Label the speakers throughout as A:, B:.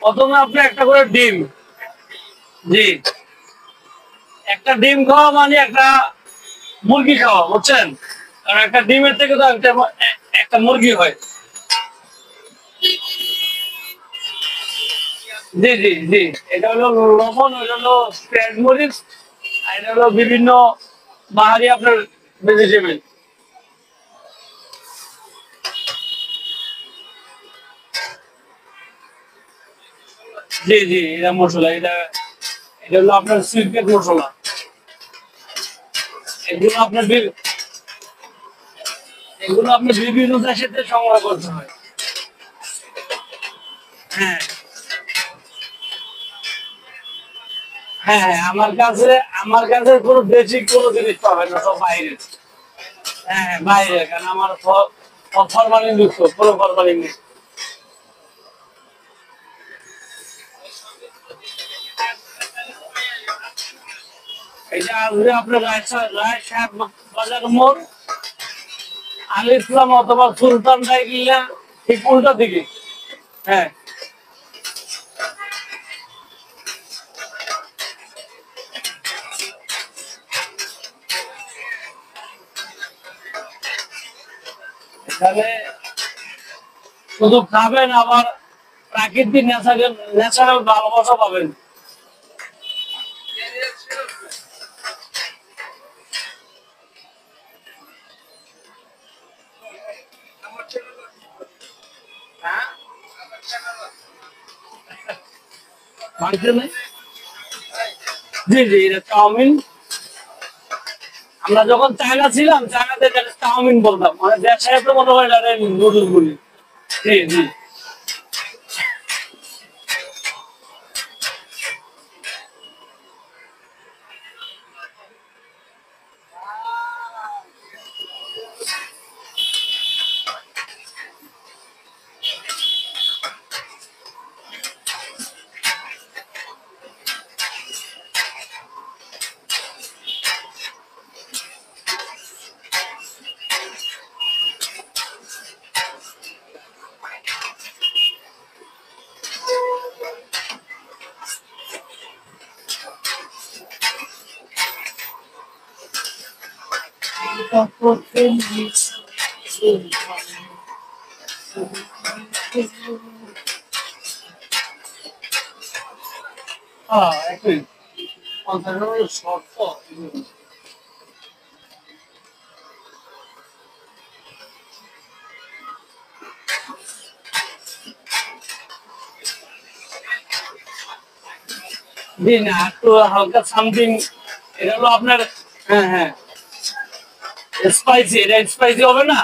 A: প্রথমে আপনি একটা করে ডিম, জি, একটা ডিম খাওয়া মানে একটা মুরগি খাওয়া, বুঝছেন? কারণ একটা ডিমের থেকে তো একটা মুরগি হয়। জি জি জি, এটা হলো লবণ, ওইটা হলো পেঁয়াজ মরিচ, আর এটা হলো বিভিন্ন বাহারি আপনার ভেজিটেবল। জি জি, এটা মশলা, এটা এটা হলো আপনার সিক্রেট মশলা। এগুলো আপনার এগুলো আপনার বিভিন্ন দেশের থেকে সংগ্রহ করতে হয়। হ্যাঁ হ্যাঁ হ্যাঁ, আমার কাছে কোনো দেশি কোনো জিনিস পাবেন না, সব বাইরে। হ্যাঁ হ্যাঁ, বাইরে, কারণ আমার ফরমালিন যুক্ত, পুরো ফরমালিন নেই। এটা আসবে আপনার রায় সাহেব বাজার মোড়, আল ইসলাম অথবা সুলতান ডাইকিল্লা, ঠিক উল্টা দিকে। হ্যাঁ, এখানে শুধু খাবেন, আবার প্রাকৃতিক ন্যাচারাল ন্যাচারাল ভালোবাসা পাবেন। বাড়িতে নেই? জি জি, এটা চাউমিন। আমরা যখন চায়না ছিলাম, চায়নাতে এটাকে চাউমিন বলতাম, মানে দেশে তো মনে হয় এটা নুডলস বলি। জি জি। হ্যাঁ, একই 50 শর্ত। জি না, একটু হালকা সামথিং। এটা হলো আপনার, হ্যাঁ হ্যাঁ, স্পাইসি, এটা স্পাইসি হবে না।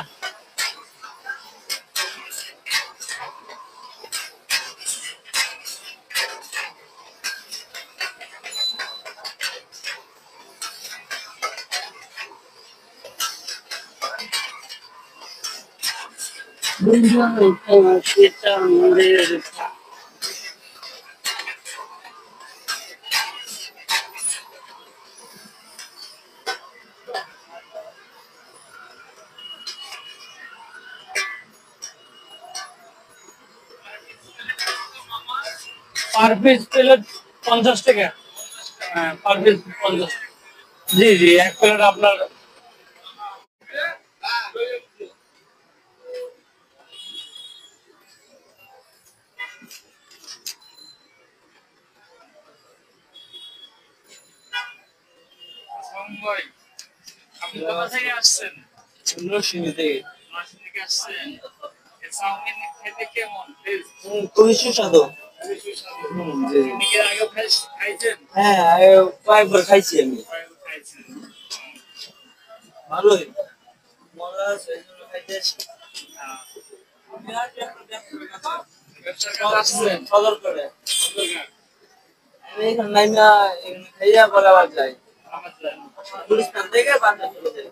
A: সেটা আমাদের 50 টাকা। হ্যাঁ, পার পিস 50। জি জি, এক প্লেট আপনার। আপনি কোথা থেকে আসছেন? নরসিংদী থেকে। নরসিংদী থেকে আসছেন। এই চাউমিন খেতে কেমন? খুবই সুস্বাদু। খুবই সুস্বাদু। জি। আপনি কি আগেও খাইছেন? হ্যাঁ, কয়েকবার খাইছি আমি। কয়েকবার খাইছেন। ভালোই। মজা আছে, এই জন্য খাইতে আসি। আপনি আর কি আপনার ব্যবসার কাছে আসছেন? সদরঘাটে। সদরঘাট। আমি এখানে নাইমা এখানে খাইয়া পরে আবার যাই। আবার যাই। গুলিস্তান থেকে বান্দা চলে যাই।